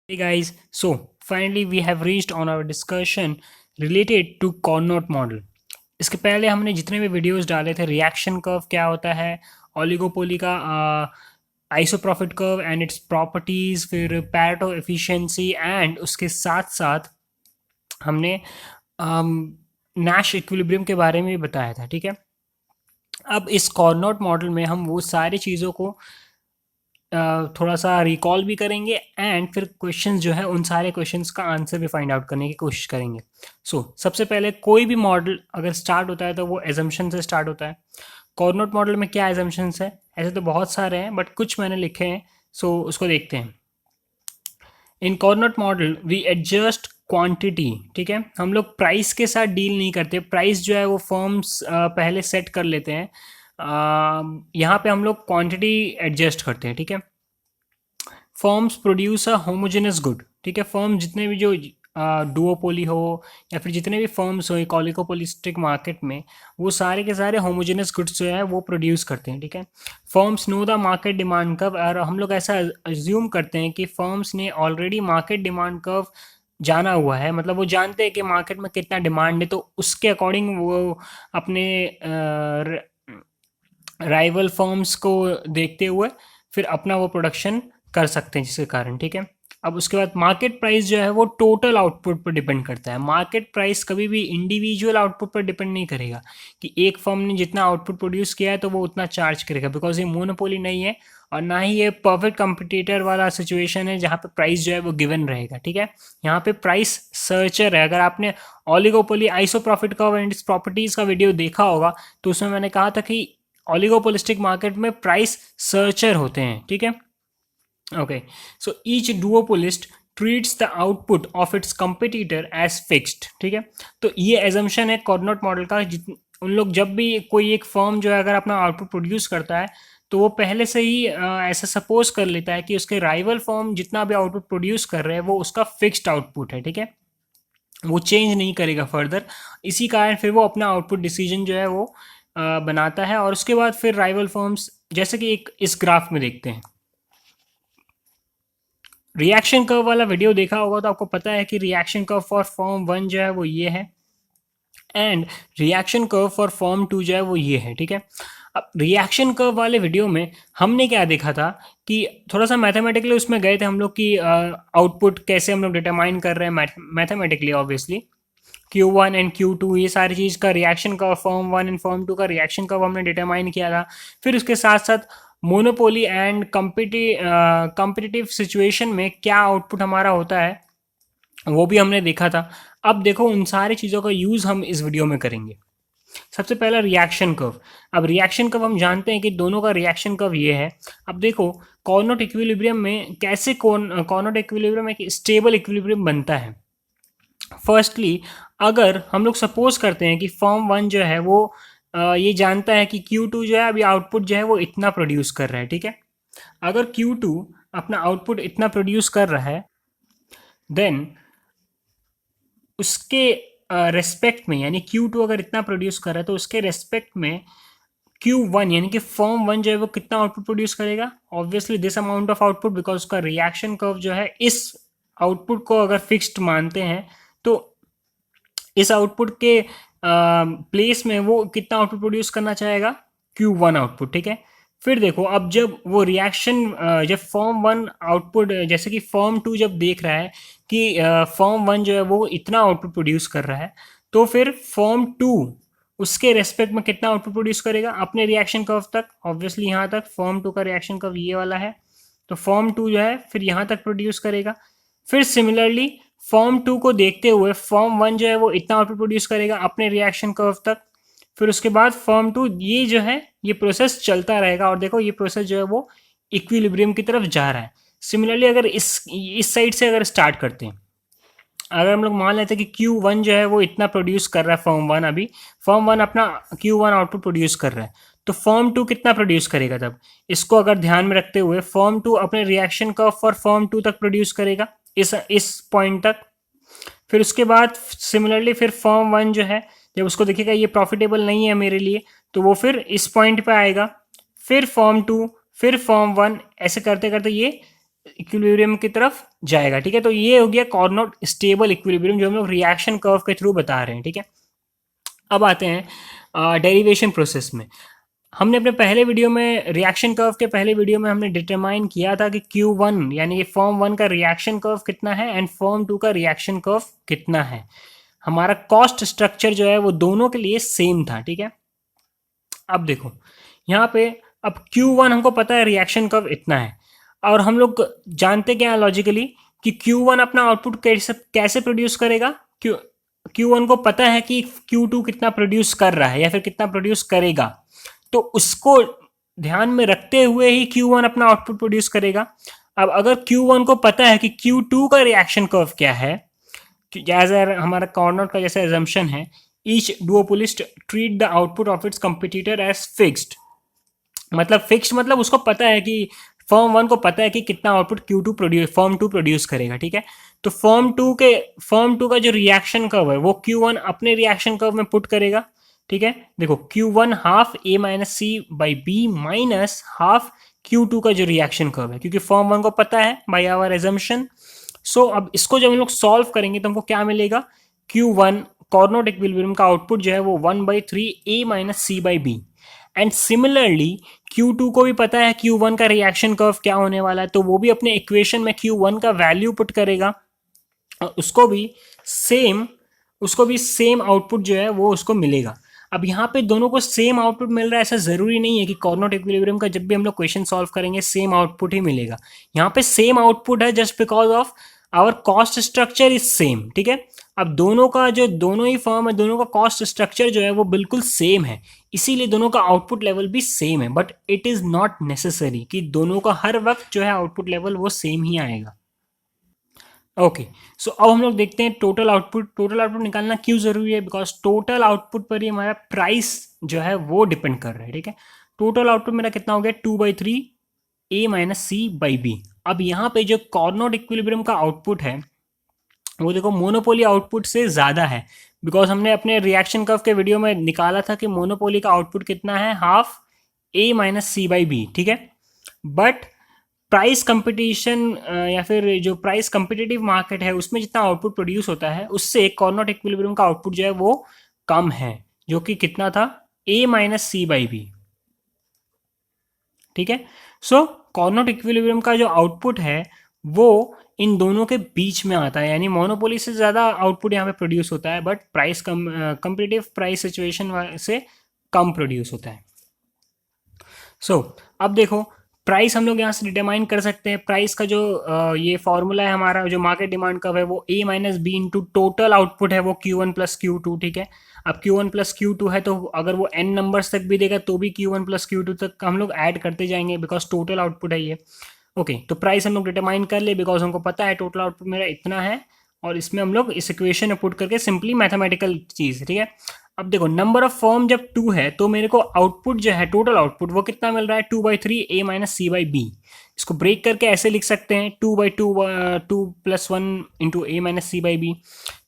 Hey guys, so finally we have reached on our discussion related to Carnot model. इसके पहले हमने जितने भी वीडियोस डाले थे रिएक्शन कर्व क्या होता है, ओलिगोपोली का आइसोप्रॉफिट कर्व एंड इट्स प्रॉपर्टीज, फिर पैरेटो एफिशिएंसी एंड उसके साथ साथ हमने नैश इक्विलिब्रियम के बारे में भी बताया था। ठीक है, अब इस कॉर्नोट मॉडल में हम वो सारी चीज़ों को थोड़ा सा रिकॉल भी करेंगे एंड फिर क्वेश्चंस जो है उन सारे क्वेश्चंस का आंसर भी फाइंड आउट करने की कोशिश करेंगे। सबसे पहले कोई भी मॉडल अगर स्टार्ट होता है तो वो एजम्पशन से स्टार्ट होता है। कॉर्नोट मॉडल में क्या एजम्पशंस है? ऐसे तो बहुत सारे हैं बट कुछ मैंने लिखे हैं, उसको देखते हैं। इन कॉर्नोट मॉडल वी एडजस्ट क्वांटिटी। ठीक है, हम लोग प्राइस के साथ डील नहीं करते। प्राइस जो है वो फर्म्स पहले सेट कर लेते हैं। यहाँ पे हम लोग क्वांटिटी एडजस्ट करते हैं। ठीक है, firms produce a homogeneous good. ठीक है, फर्म जितने भी जो डुओपोली हो या फिर जितने भी फर्म्स हो एक ओलिगोपोलिस्टिक मार्केट में, वो सारे के सारे होमोजेनस गुड्स जो है वो प्रोड्यूस करते हैं। ठीक है, firms know the market demand curve, और हम लोग ऐसा अज्यूम करते हैं कि फर्म्स ने ऑलरेडी मार्केट डिमांड कर्व जाना हुआ है, मतलब वो जानते हैं कि मार्केट में कितना डिमांड है, तो उसके अकॉर्डिंग वो अपने राइवल फर्म्स को देखते हुए फिर अपना वो प्रोडक्शन कर सकते हैं, जिसके कारण। ठीक है, अब उसके बाद मार्केट प्राइस जो है वो टोटल आउटपुट पर डिपेंड करता है। मार्केट प्राइस कभी भी इंडिविजुअल आउटपुट पर डिपेंड नहीं करेगा कि एक फर्म ने जितना आउटपुट प्रोड्यूस किया है तो वो उतना चार्ज करेगा, बिकॉज ये मोनोपोली नहीं है और ना ही ये परफेक्ट कंपटीटर वाला सिचुएशन है जहाँ पे प्राइस जो है वो गिवन रहेगा। ठीक है, यहाँ पे प्राइस सर्चर है। अगर आपने oligopoly iso profit curve and its properties का वीडियो देखा होगा तो उसमें मैंने कहा था कि ऑलिगोपोलिस्टिक मार्केट में प्राइस सर्चर होते हैं। ठीक है, okay, so each duopolist treats the output of its competitor as fixed. ठीक है, तो ये एजम्पशन है कॉर्नोट मॉडल का। उन लोग जब भी कोई एक फर्म जो है अगर अपना आउटपुट प्रोड्यूस करता है तो वो पहले से ही ऐसा सपोज कर लेता है कि उसके राइवल फर्म जितना भी आउटपुट प्रोड्यूस कर रहे हैं वो उसका फिक्स्ड आउटपुट है। ठीक है, वो चेंज नहीं करेगा फर्दर। इसी कारण फिर वो अपना आउटपुट डिसीजन जो है वो बनाता है, और उसके बाद फिर राइवल फर्म्स, जैसे कि एक इस ग्राफ में देखते हैं। रिएक्शन कर्व वाला वीडियो देखा होगा तो आपको पता है कि रिएक्शन कर्व फॉर फॉर्म 1 जो है वो ये है and reaction curve for form 2 जो है वो ये है। ठीक है, अब रिएक्शन कर्व वाले वीडियो में हमने क्या देखा था कि थोड़ा सा मैथमेटिकली उसमें गए थे हम लोग कि आउटपुट कैसे हम लोग डिटरमाइन कर रहे हैं mathematically. Obviously Q1 and Q2 ये सारी चीज़ का reaction curve, form 1 and form 2 का रिएक्शन कर्व हमने डिटरमाइन किया था। फिर उसके साथ साथ मोनोपोली एंड कम्पिटिटिव सिचुएशन में क्या आउटपुट हमारा होता है वो भी हमने देखा था। अब देखो उन सारी चीज़ों का यूज़ हम इस वीडियो में करेंगे। सबसे पहला रिएक्शन कर्व। अब रिएक्शन कर्व हम जानते हैं कि दोनों का रिएक्शन कर्व ये है। अब देखो कॉर्नोट इक्विलिब्रियम में कैसे कॉर्नोट इक्विलिब्रियम एक स्टेबल इक्विलिब्रियम बनता है। फर्स्टली अगर हम लोग सपोज करते हैं कि फॉर्म 1 जो है वो ये जानता है कि Q2 जो है अभी आउटपुट जो है वो इतना प्रोड्यूस कर रहा है। ठीक है, अगर Q2 अपना आउटपुट इतना प्रोड्यूस कर रहा है देन उसके रेस्पेक्ट में, यानी Q2 अगर इतना प्रोड्यूस कर रहा है तो उसके रेस्पेक्ट में Q1 यानी कि फॉर्म 1 जो है वो कितना आउटपुट प्रोड्यूस करेगा? Obviously this amount of output, because उसका रिएक्शन कर्व जो है इस आउटपुट को अगर फिक्स्ड मानते हैं तो इस आउटपुट के प्लेस में वो कितना आउटपुट प्रोड्यूस करना चाहेगा? Q1 output. ठीक है, फिर देखो अब जब वो रिएक्शन जब फॉर्म 1 आउटपुट, जैसे कि फॉर्म 2 जब देख रहा है कि फॉर्म 1 जो है वो इतना आउटपुट प्रोड्यूस कर रहा है, तो फिर फॉर्म 2 उसके रेस्पेक्ट में कितना आउटपुट प्रोड्यूस करेगा अपने रिएक्शन कर्व तक। ऑब्वियसली यहाँ तक फॉर्म 2 का रिएक्शन कर्व ये वाला है, तो फॉर्म 2 जो है फिर यहाँ तक प्रोड्यूस करेगा। फिर सिमिलरली फॉर्म 2 को देखते हुए फॉर्म 1 जो है वो इतना आउटपुट प्रोड्यूस करेगा अपने रिएक्शन कर्व तक। फिर उसके बाद फॉर्म 2 ये जो है ये प्रोसेस चलता रहेगा, और देखो ये प्रोसेस जो है वो इक्विलिब्रियम की तरफ जा रहा है। सिमिलरली अगर इस साइड से अगर स्टार्ट करते हैं, अगर हम लोग मान लेते हैं कि Q1 जो है वो इतना प्रोड्यूस कर रहा है फॉर्म 1, अभी फॉर्म 1 अपना Q1 आउटपुट प्रोड्यूस कर रहा है, तो फॉर्म 2 कितना प्रोड्यूस करेगा तब? इसको अगर ध्यान में रखते हुए फॉर्म 2 अपने रिएक्शन कर्व फॉर फॉर्म 2 तक प्रोड्यूस करेगा इस पॉइंट तक। फिर उसके बाद सिमिलरली फिर फॉर्म 1 जो है जब उसको देखेगा ये प्रॉफिटेबल नहीं है मेरे लिए, तो वो फिर इस पॉइंट पे आएगा। फिर फॉर्म 2, फिर फॉर्म 1, ऐसे करते करते ये इक्विलिब्रियम की तरफ जाएगा। ठीक है, तो ये हो गया कॉर्नोट स्टेबल इक्विलिब्रियम जो हम लोग रिएक्शन कर्व के थ्रू बता रहे हैं। ठीक है, अब आते हैं डेरिवेशन प्रोसेस में। हमने अपने पहले वीडियो में रिएक्शन कर्व के पहले वीडियो में हमने डिटरमाइन किया था कि Q1 यानी कि फॉर्म 1 का रिएक्शन कर्व कितना है एंड फॉर्म 2 का रिएक्शन कर्व कितना है। हमारा कॉस्ट स्ट्रक्चर जो है वो दोनों के लिए सेम था। ठीक है, अब देखो यहाँ पे अब Q1 हमको पता है रिएक्शन कर्व इतना है, और हम लोग जानते क्या है लॉजिकली कि Q1 अपना आउटपुट कैसे कैसे प्रोड्यूस करेगा। Q1 को पता है कि Q2 कितना प्रोड्यूस कर रहा है या फिर कितना प्रोड्यूस करेगा, तो उसको ध्यान में रखते हुए ही Q1 अपना आउटपुट प्रोड्यूस करेगा। अब अगर Q1 को पता है कि Q2 का रिएक्शन कर्व क्या है, जैसे हमारा कॉर्नोट का जैसे एजम्पशन है, each duopolist treat the output of its competitor as fixed. मतलब फिक्स्ड मतलब उसको पता है कि फॉर्म 1 को पता है कि कितना आउटपुट फॉर्म 2 प्रोड्यूस करेगा। ठीक है, तो फॉर्म 2 का जो रिएक्शन कर्व है वो Q1 अपने रिएक्शन कर्व में पुट करेगा। ठीक है, देखो Q1 half A minus C by B minus half Q2 का जो रिएक्शन कर्व है, क्योंकि फॉर्म 1 को पता है बाई आवर एजम्पशन। सो अब इसको जब हम लोग सॉल्व करेंगे तो हमको क्या मिलेगा, Q1 कॉर्नोट इक्विलिब्रियम का आउटपुट जो है वो 1/3 A minus C by B. And similarly Q2 को भी पता है Q1 का रिएक्शन कर्व क्या होने वाला है, तो वो भी अपने इक्वेशन में Q1 का वैल्यू पुट करेगा और उसको भी सेम आउटपुट जो है वो उसको मिलेगा। अब यहाँ पे दोनों को सेम आउटपुट मिल रहा है, ऐसा ज़रूरी नहीं है कि कॉर्नोट इक्विलिब्रियम का जब भी हम लोग क्वेश्चन सॉल्व करेंगे सेम आउटपुट ही मिलेगा। यहाँ पे सेम आउटपुट है just because of our cost structure is same. ठीक है, अब दोनों ही फर्म है, दोनों का कॉस्ट स्ट्रक्चर जो है वो बिल्कुल सेम है, इसीलिए दोनों का आउटपुट लेवल भी सेम है। But it is not necessary कि दोनों का हर वक्त जो है आउटपुट लेवल वो सेम ही आएगा। ओके, सो अब हम लोग देखते हैं टोटल आउटपुट निकालना क्यों ज़रूरी है, बिकॉज टोटल आउटपुट पर ही हमारा प्राइस जो है वो डिपेंड कर रहा है। ठीक है, टोटल आउटपुट मेरा कितना हो गया 2/3 A minus C by B. अब यहाँ पे जो कॉर्नोट इक्विलिब्रियम का आउटपुट है वो देखो मोनोपोली आउटपुट से ज़्यादा है, बिकॉज हमने अपने रिएक्शन कर्व के वीडियो में निकाला था कि मोनोपोली का आउटपुट कितना है, half A minus C by B. ठीक है, बट प्राइस कंपटीशन या फिर जो प्राइस कंपिटिटिव मार्केट है उसमें जितना आउटपुट प्रोड्यूस होता है उससे कॉर्नोट इक्विलिब्रियम का आउटपुट जो है वो कम है, जो कि कितना था A minus C by B. ठीक है, सो कॉर्नोट इक्विलिब्रियम का जो आउटपुट है वो इन दोनों के बीच में आता है, यानी मोनोपोली से ज़्यादा आउटपुट यहाँ पे प्रोड्यूस होता है, बट कंपिटिटिव प्राइस सिचुएशन से कम प्रोड्यूस होता है। सो अब देखो प्राइस हम लोग यहाँ से डिटरमाइन कर सकते हैं। प्राइस का जो ये फॉर्मूला है हमारा जो मार्केट डिमांड का है वो A minus B into total output है वो Q1 प्लस Q2। ठीक है, अब Q1 प्लस Q2 है तो अगर वो n नंबर्स तक भी देगा तो भी Q1 प्लस Q2 तक हम लोग ऐड करते जाएंगे, बिकॉज टोटल आउटपुट है ये। ओके, तो प्राइस हम लोग डिटरमाइन कर ले, बिकॉज हमको पता है टोटल आउटपुट मेरा इतना है, और इसमें हम लोग इस इक्वेशन में पुट करके सिंपली मैथमेटिकल चीज़। ठीक है, अब देखो नंबर ऑफ फॉर्म जब 2 है तो मेरे को आउटपुट जो है टोटल आउटपुट वो कितना मिल रहा है 2/3 A minus C by B. इसको ब्रेक करके ऐसे लिख सकते हैं 2/2 plus 1 into A minus C by B.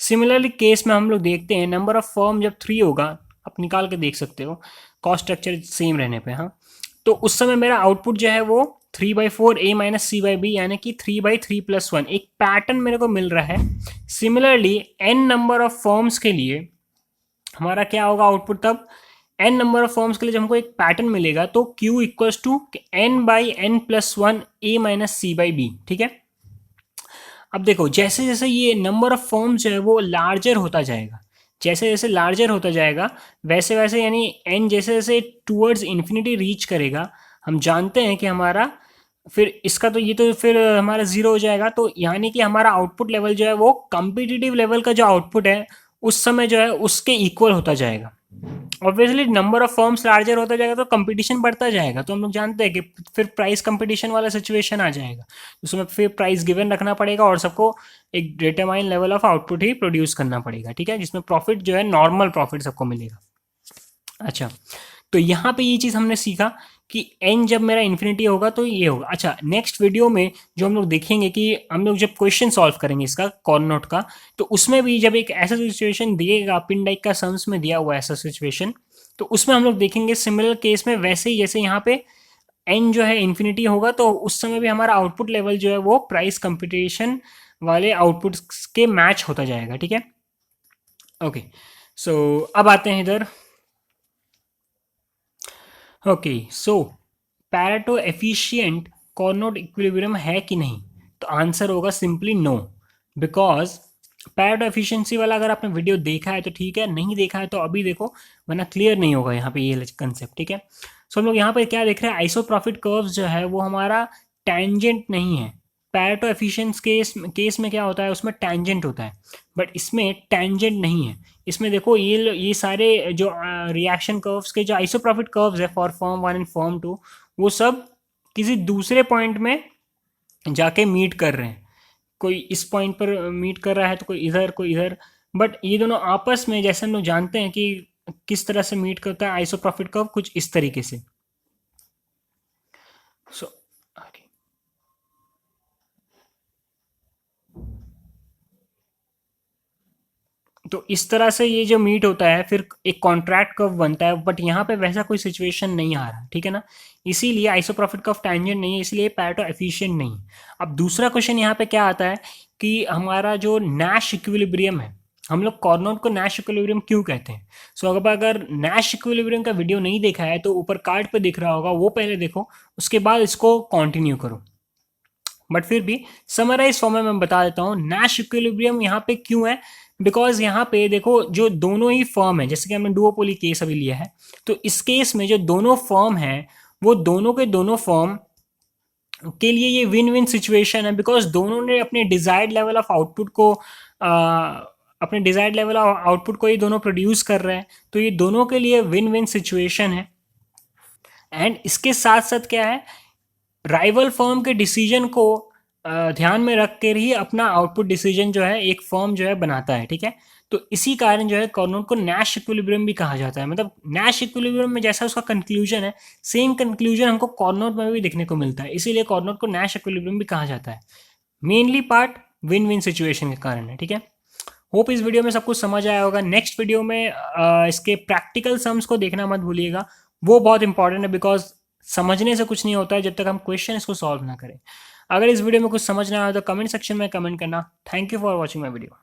Similarly case में हम लोग देखते हैं नंबर ऑफ फॉर्म जब 3 होगा, आप निकाल के देख सकते हो कॉस्ट स्ट्रक्चर सेम रहने पे। हाँ, तो उस समय मेरा आउटपुट जो है वो 3/4 A minus C by B यानी कि 3/3 प्लस 1 एक पैटर्न मेरे को मिल रहा है। Similarly n number of forms के लिए हमारा क्या होगा आउटपुट, तब n नंबर ऑफ फॉर्म्स के लिए जब हमको एक पैटर्न मिलेगा तो Q equals to n/n+1 A minus C by B. ठीक है, अब देखो जैसे जैसे ये नंबर ऑफ फॉर्म्स जो है वो लार्जर होता जाएगा, जैसे जैसे लार्जर होता जाएगा वैसे वैसे यानी n जैसे जैसे टूवर्ड्स इन्फिनिटी रीच करेगा, हम जानते हैं कि हमारा फिर इसका तो ये तो फिर हमारा ज़ीरो हो जाएगा। तो यानी कि हमारा आउटपुट लेवल जो है वो कम्पिटिटिव लेवल का जो आउटपुट है उस समय जो है उसके इक्वल होता जाएगा। Obviously number of forms larger होता जाएगा तो कंपटीशन बढ़ता जाएगा, तो हम लोग जानते हैं कि फिर प्राइस कंपटीशन वाला सिचुएशन आ जाएगा, उसमें फिर प्राइस गिवन रखना पड़ेगा और सबको एक determine level of output he produce करना पड़ेगा। ठीक है, जिसमें प्रॉफिट जो है नॉर्मल प्रॉफिट सबको मिलेगा। अच्छा, तो यहाँ पे ये चीज़ हमने सीखा कि n जब मेरा इन्फिनिटी होगा तो ये होगा। अच्छा, नेक्स्ट वीडियो में जो हम लोग देखेंगे कि हम लोग जब क्वेश्चन सॉल्व करेंगे इसका कॉर्नोट का, तो उसमें भी जब एक ऐसा सिचुएशन दिएगा पिन डाइक का सम्स में दिया हुआ ऐसा सिचुएशन, तो उसमें हम लोग देखेंगे सिमिलर केस में वैसे ही जैसे यहाँ पे एन जो है इन्फिनिटी होगा तो उस समय भी हमारा आउटपुट लेवल जो है वो प्राइस कंपटीशन वाले आउटपुट्स के मैच होता जाएगा, ठीक है। ओके, सो अब आते हैं इधर। Okay, so Pareto efficient Cournot equilibrium है कि नहीं, तो आंसर होगा simply no, because Pareto efficiency वाला अगर आपने वीडियो देखा है तो ठीक है, नहीं देखा है तो अभी देखो, वरना क्लियर नहीं होगा यहाँ पे ये कंसेप्ट, ठीक है। सो हम लोग यहाँ पे क्या देख रहे हैं, आइसो प्रॉफिट कर्व जो है वो हमारा टेंजेंट नहीं है। पैरेटो एफिशिएंस केस में क्या होता है, उसमें टेंजेंट होता है, बट इसमें टेंजेंट नहीं है। इसमें देखो ये सारे जो रिएक्शन कर्व्स के जो आइसो प्रॉफिट कर्व्स है फॉर फॉर्म 1 एंड फॉर्म 2, वो सब किसी दूसरे पॉइंट में जाके मीट कर रहे हैं। कोई इस पॉइंट पर मीट कर रहा है तो कोई इधर, बट ये दोनों आपस में, जैसे हम लोग जानते हैं कि किस तरह से मीट करता है आइसो प्रॉफिट कर्व, कुछ इस तरीके से। सो तो इस तरह से ये जो मीट होता है फिर एक कॉन्ट्रैक्ट कर्व बनता है, बट यहाँ पे वैसा कोई सिचुएशन नहीं आ रहा, ठीक है ना। इसीलिए आइसोप्रॉफिट कर्व टैंजेंट नहीं है, इसलिए पैरेटो एफिशिएंट नहीं है। अब दूसरा क्वेश्चन यहाँ पे क्या आता है कि हमारा जो नैश इक्विलिब्रियम है, हम लोग कॉर्नोट को नैश इक्विलिब्रियम क्यों कहते हैं। सो अगर नैश इक्विलिब्रियम का वीडियो नहीं देखा है तो ऊपर कार्ड पे दिख रहा होगा, वो पहले देखो, उसके बाद इसको कंटिन्यू करो। बट फिर भी समराइज फॉर्म में मैं बता देता हूँ नैश इक्विलिब्रियम यहाँ पे क्यों है। बिकॉज यहाँ पे देखो जो दोनों ही फर्म है, जैसे कि हमने डुओपोली केस अभी लिया है, तो इस केस में जो दोनों फर्म है वो दोनों के दोनों फर्म के लिए ये विन विन सिचुएशन है, बिकॉज दोनों ने अपने डिजायर्ड लेवल ऑफ आउटपुट को अपने डिजायर्ड लेवल ऑफ आउटपुट को ये दोनों प्रोड्यूस कर रहे हैं, तो ये दोनों के लिए विन विन सिचुएशन है। एंड इसके साथ साथ क्या है, राइवल फर्म के डिसीजन को ध्यान में रख कर ही अपना आउटपुट डिसीजन जो है एक फर्म जो है बनाता है, ठीक है। तो इसी कारण जो है कॉर्नोट को नैश इक्विलिब्रियम भी कहा जाता है। मतलब नैश इक्विलिब्रियम में जैसा उसका कंक्लूजन है, सेम कंक्लूजन हमको कॉर्नोट में भी देखने को मिलता है, इसीलिए कॉर्नोट को नैश इक्विलिब्रियम भी कहा जाता है। Mainly part win win situation के कारण है, ठीक है। होप इस वीडियो में सब कुछ समझ आया होगा। नेक्स्ट वीडियो में इसके प्रैक्टिकल सम्स को देखना मत भूलिएगा, वो बहुत इंपॉर्टेंट है, बिकॉज समझने से कुछ नहीं होता है जब तक हम क्वेश्चन इसको सॉल्व ना करें। अगर इस वीडियो में कुछ समझ ना आया तो कमेंट सेक्शन में कमेंट करना। Thank you for watching my video.